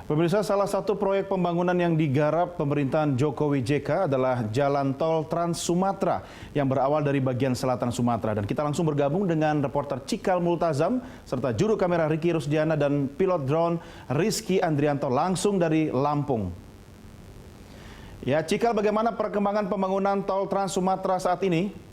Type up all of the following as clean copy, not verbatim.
Pemirsa, salah satu proyek pembangunan yang digarap pemerintahan Jokowi JK adalah Jalan Tol Trans Sumatera yang berawal dari bagian selatan Sumatera. Dan kita langsung bergabung dengan reporter Cikal Multazam serta juru kamera Ricky Rusdiana dan pilot drone Rizky Andrianto langsung dari Lampung. Ya, Cikal, bagaimana perkembangan pembangunan Tol Trans Sumatera saat ini?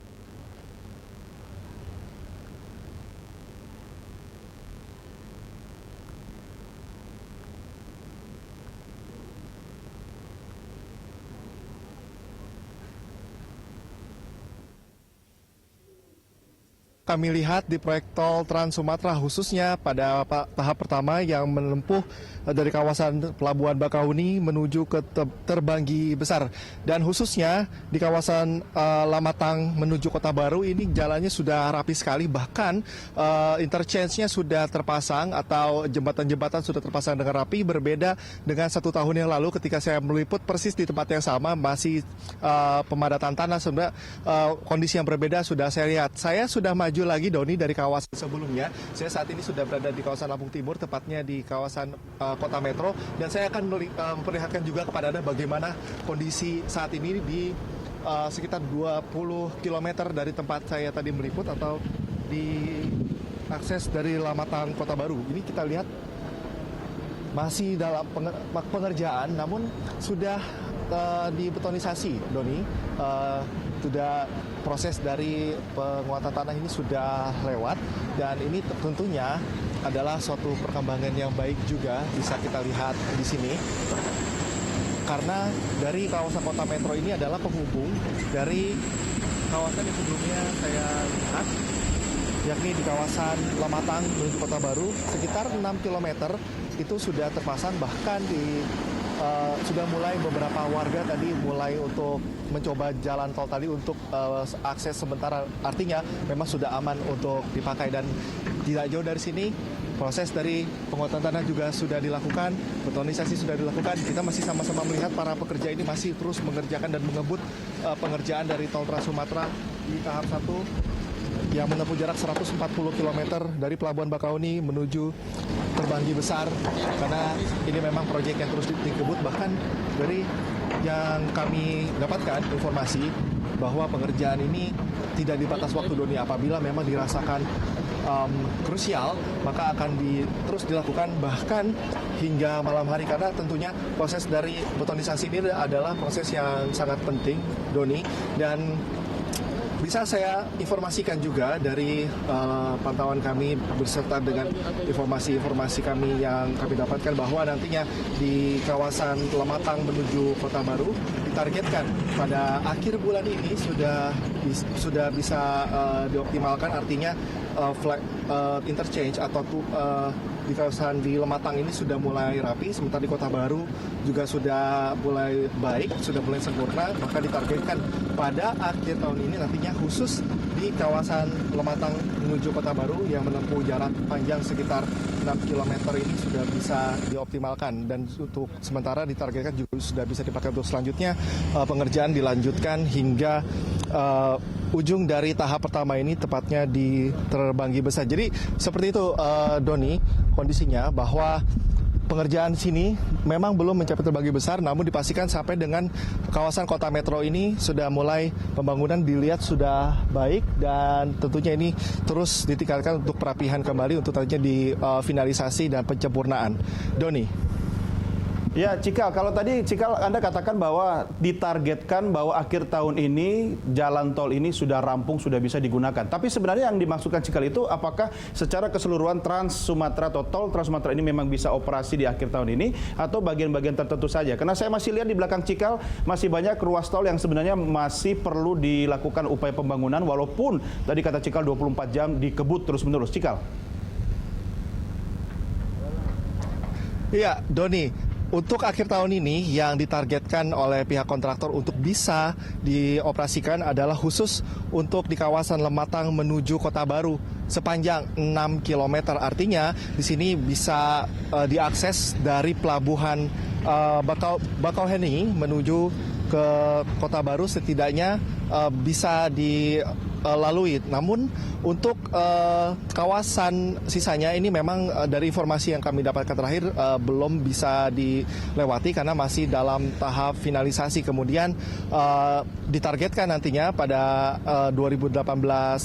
Kami lihat di proyek tol Trans Sumatera khususnya pada tahap pertama yang menempuh dari kawasan Pelabuhan Bakahuni menuju ke Terbanggi Besar, dan khususnya di kawasan Lamatang menuju Kota Baru ini jalannya sudah rapi sekali, bahkan interchange-nya sudah terpasang atau jembatan-jembatan sudah terpasang dengan rapi, berbeda dengan 1 tahun yang lalu ketika saya meliput persis di tempat yang sama masih pemadatan tanah. Sebenarnya kondisi yang berbeda sudah saya lihat. Saya sudah maju lagi, Doni, dari kawasan sebelumnya. Saya saat ini sudah berada di kawasan Lampung Timur, tepatnya di kawasan Kota Metro, dan saya akan memperlihatkan juga kepada Anda bagaimana kondisi saat ini di sekitar 20 km dari tempat saya tadi meliput atau di akses dari Lamatang Kota Baru. Ini kita lihat masih dalam pengerjaan, namun sudah dibetonisasi, Doni. Sudah proses dari penguatan tanah ini sudah lewat, dan ini tentunya adalah suatu perkembangan yang baik juga bisa kita lihat di sini, karena dari kawasan Kota Metro ini adalah penghubung dari kawasan yang sebelumnya saya lihat, yakni di kawasan Lamatang menuju Kota Baru sekitar 6 km itu sudah terpasang, bahkan sudah mulai beberapa warga tadi mulai untuk mencoba jalan tol tadi untuk akses sementara, artinya memang sudah aman untuk dipakai. Dan tidak jauh dari sini proses dari penguatan tanah juga sudah dilakukan, betonisasi sudah dilakukan. Kita masih sama-sama melihat para pekerja ini masih terus mengerjakan dan mengebut pengerjaan dari tol Trans Sumatera di tahap 1 yang menempuh jarak 140 km dari Pelabuhan Bakahuni menuju Terbanggi Besar, karena ini memang proyek yang terus dikebut. Bahkan dari yang kami dapatkan informasi bahwa pengerjaan ini tidak dibatas waktu, Doni. Apabila memang dirasakan krusial, maka akan terus dilakukan bahkan hingga malam hari, karena tentunya proses dari betonisasi ini adalah proses yang sangat penting, Doni. Dan bisa saya informasikan juga dari pantauan kami beserta dengan informasi-informasi kami yang kami dapatkan bahwa nantinya di kawasan Lamatang menuju Kota Baru ditargetkan pada akhir bulan ini sudah bisa dioptimalkan, artinya interchange atau di kawasan di Lamatang ini sudah mulai rapi, sementara di Kota Baru juga sudah mulai baik, sudah mulai sempurna. Maka ditargetkan pada akhir tahun ini nantinya khusus di kawasan Lamatang menuju Kota Baru yang menempuh jarak panjang sekitar 6 km ini sudah bisa dioptimalkan, dan untuk sementara ditargetkan juga sudah bisa dipakai untuk selanjutnya pengerjaan dilanjutkan hingga ujung dari tahap pertama ini, tepatnya di Terbanggi Besar. Jadi seperti itu, Doni, kondisinya bahwa pengerjaan sini memang belum mencapai Terbanggi Besar, namun dipastikan sampai dengan kawasan Kota Metro ini sudah mulai pembangunan dilihat sudah baik, dan tentunya ini terus ditingkatkan untuk perapihan kembali untuk tadinya di finalisasi dan penyempurnaan. Doni. Ya, Cikal, kalau tadi Cikal Anda katakan bahwa ditargetkan bahwa akhir tahun ini jalan tol ini sudah rampung, sudah bisa digunakan. Tapi sebenarnya yang dimaksudkan Cikal itu apakah secara keseluruhan Trans Sumatera atau tol Trans Sumatera ini memang bisa operasi di akhir tahun ini atau bagian-bagian tertentu saja? Karena saya masih lihat di belakang Cikal masih banyak ruas tol yang sebenarnya masih perlu dilakukan upaya pembangunan, walaupun tadi kata Cikal 24 jam dikebut terus-menerus. Cikal. Iya, Doni. Untuk akhir tahun ini yang ditargetkan oleh pihak kontraktor untuk bisa dioperasikan adalah khusus untuk di kawasan Lamatang menuju Kota Baru sepanjang 6 km. Artinya di sini bisa diakses dari Pelabuhan Bakauheni menuju ke Kota Baru, setidaknya bisa lalui. Namun untuk kawasan sisanya ini memang dari informasi yang kami dapatkan terakhir belum bisa dilewati karena masih dalam tahap finalisasi. Kemudian ditargetkan nantinya pada 2018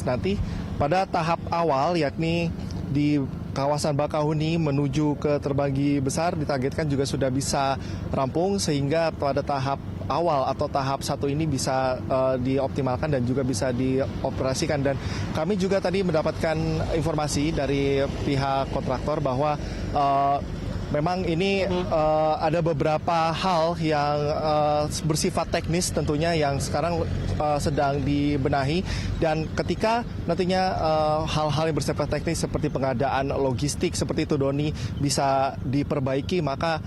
nanti pada tahap awal, yakni di kawasan Bakahuni menuju ke Terbanggi Besar ditargetkan juga sudah bisa rampung, sehingga pada tahap awal atau tahap 1 ini bisa dioptimalkan dan juga bisa dioperasikan. Dan kami juga tadi mendapatkan informasi dari pihak kontraktor bahwa memang ini ada beberapa hal yang bersifat teknis tentunya yang sekarang sedang dibenahi, dan ketika nantinya hal-hal yang bersifat teknis seperti pengadaan logistik seperti itu, Doni, bisa diperbaiki, maka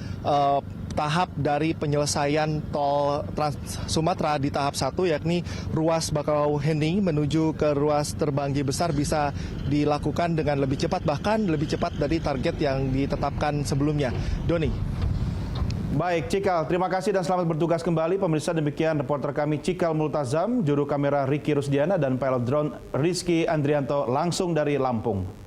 tahap dari penyelesaian tol Trans Sumatera di tahap 1, yakni ruas Bakauheni menuju ke ruas Terbanggi Besar, bisa dilakukan dengan lebih cepat, bahkan lebih cepat dari target yang ditetapkan sebelumnya. Doni. Baik, Cikal, terima kasih dan selamat bertugas kembali. Pemirsa, demikian reporter kami Cikal Multazam, juru kamera Ricky Rusdiana, dan pilot drone Rizky Andrianto langsung dari Lampung.